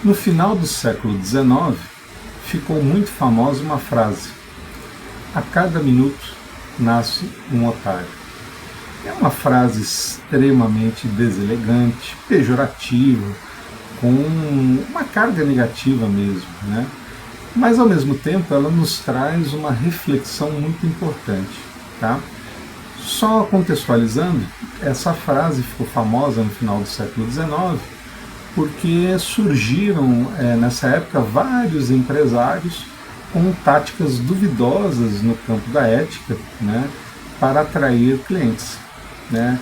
No final do século XIX, ficou muito famosa uma frase: a cada minuto nasce um otário. É uma frase extremamente deselegante, pejorativa, com uma carga negativa mesmo, né? Mas ao mesmo tempo ela nos traz uma reflexão muito importante, tá? Só contextualizando, essa frase ficou famosa no final do século XIX porque surgiram nessa época vários empresários com táticas duvidosas no campo da ética, né, para atrair clientes, né.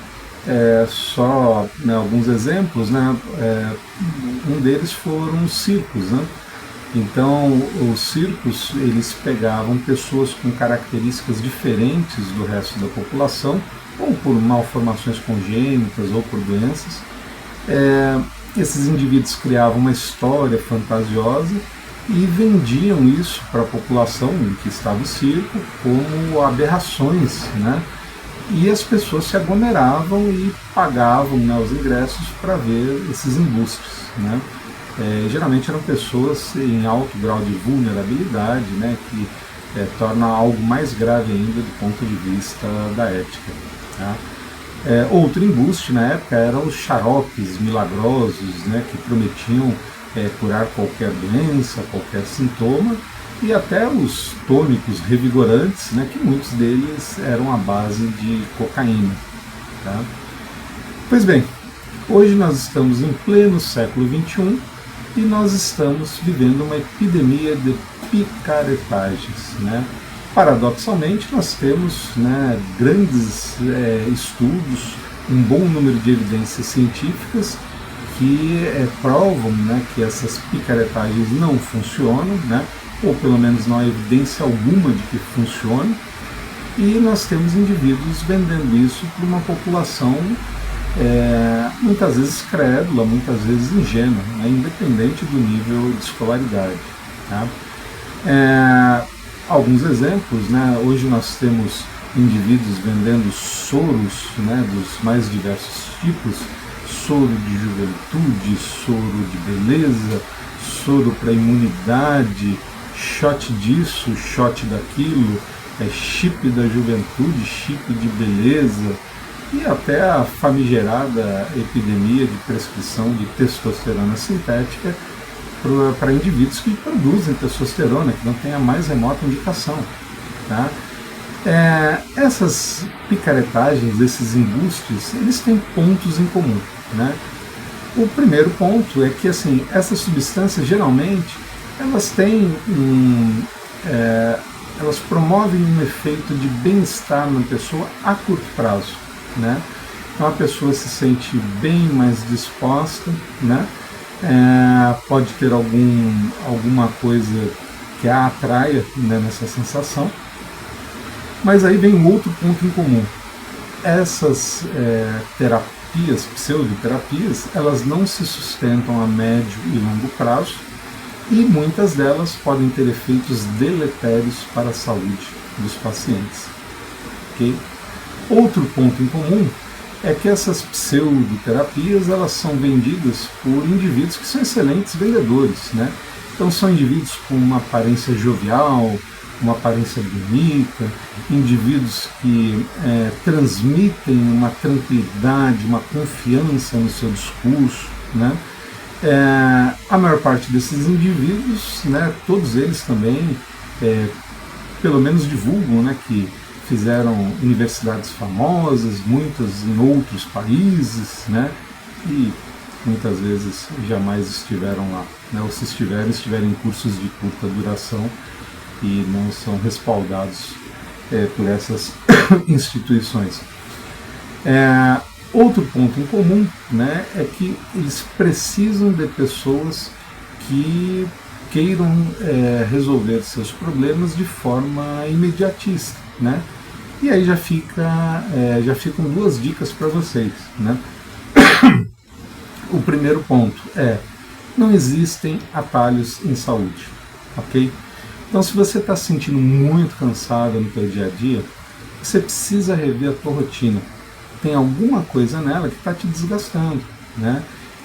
Só alguns exemplos, né, um deles foram os circos, né. Então, os circos, eles pegavam pessoas com características diferentes do resto da população, ou por malformações congênitas, ou por doenças. Esses indivíduos criavam uma história fantasiosa e vendiam isso para a população em que estava o circo como aberrações, né? E as pessoas se aglomeravam e pagavam, né, os ingressos para ver esses embustes, né? Geralmente eram pessoas em alto grau de vulnerabilidade, né, que torna algo mais grave ainda do ponto de vista da ética. Tá? Outro embuste na época eram os xaropes milagrosos, né, que prometiam curar qualquer doença, qualquer sintoma, e até os tônicos revigorantes, né, que muitos deles eram à base de cocaína. Tá? Pois bem, hoje nós estamos em pleno século XXI e nós estamos vivendo uma epidemia de picaretagens, né? Paradoxalmente, nós temos, né, grandes estudos, um bom número de evidências científicas que provam, né, que essas picaretagens não funcionam, né, ou pelo menos não há evidência alguma de que funcionem, e nós temos indivíduos vendendo isso para uma população muitas vezes crédula, muitas vezes ingênua, né, independente do nível de escolaridade. Tá? Alguns exemplos, né, hoje nós temos indivíduos vendendo soros, né, dos mais diversos tipos: soro de juventude, soro de beleza, soro para imunidade, shot disso, shot daquilo, chip da juventude, chip de beleza, e até a famigerada epidemia de prescrição de testosterona sintética para indivíduos que produzem testosterona, que não tem a mais remota indicação. Tá? Essas picaretagens, esses embustes, eles têm pontos em comum. Né? O primeiro ponto é que assim, essas substâncias geralmente elas têm elas promovem um efeito de bem-estar na pessoa a curto prazo. Né? Então a pessoa se sente bem mais disposta, né? Pode ter alguma coisa que a atraia, né, nessa sensação, mas aí vem um outro ponto em comum. Essas terapias, pseudoterapias, elas não se sustentam a médio e longo prazo e muitas delas podem ter efeitos deletérios para a saúde dos pacientes. Okay? Outro ponto em comum é que essas pseudoterapias elas são vendidas por indivíduos que são excelentes vendedores, né? Então são indivíduos com uma aparência jovial, uma aparência bonita, indivíduos que transmitem uma tranquilidade, uma confiança no seu discurso, né? A maior parte desses indivíduos, né, todos eles também, pelo menos divulgam, né, que fizeram universidades famosas, muitas em outros países, né, e muitas vezes jamais estiveram lá, né, ou se estiverem em cursos de curta duração e não são respaldados por essas instituições. Outro ponto em comum, né, é que eles precisam de pessoas que queiram resolver seus problemas de forma imediatista, né? E aí já ficam duas dicas para vocês, né? O primeiro ponto não existem atalhos em saúde, ok? Então, se você está se sentindo muito cansado no seu dia a dia, você precisa rever a tua rotina. Tem alguma coisa nela que está te desgastando, né?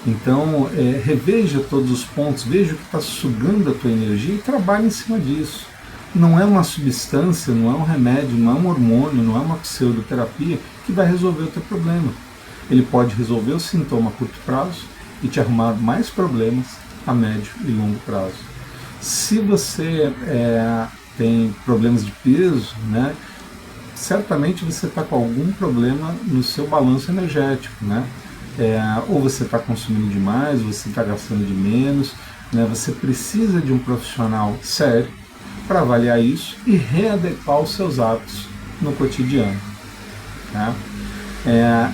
Então, reveja todos os pontos, veja o que está sugando a tua energia e trabalhe em cima disso. Não é uma substância, não é um remédio, não é um hormônio, não é uma pseudoterapia que vai resolver o teu problema. Ele pode resolver o sintoma a curto prazo e te arrumar mais problemas a médio e longo prazo. Se você tem problemas de peso, né, certamente você está com algum problema no seu balanço energético, né? Ou você está consumindo demais, ou você está gastando de menos, né? Você precisa de um profissional sério para avaliar isso e readequar os seus hábitos no cotidiano. Tá?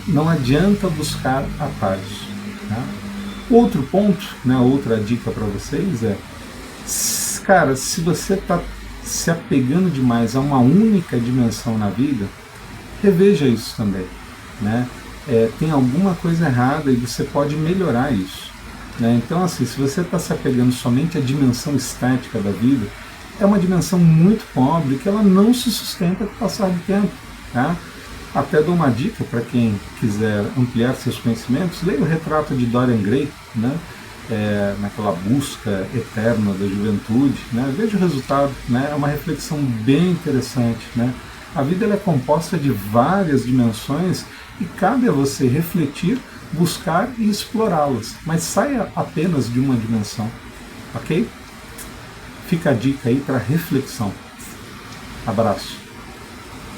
Não adianta buscar atalhos. Tá? Outro ponto, né, outra dica para vocês cara, se você está se apegando demais a uma única dimensão na vida, reveja isso também. Né? Tem alguma coisa errada e você pode melhorar isso. Né? Então, assim, se você está se apegando somente à dimensão estética da vida, é uma dimensão muito pobre que ela não se sustenta com o passar do tempo. Tá? Até dou uma dica para quem quiser ampliar seus conhecimentos, leia o Retrato de Dorian Gray, né? Naquela busca eterna da juventude, né? Veja o resultado, né? É uma reflexão bem interessante. Né? A vida ela é composta de várias dimensões e cabe a você refletir, buscar e explorá-las, mas saia apenas de uma dimensão, ok? Fica a dica aí para reflexão. Abraço.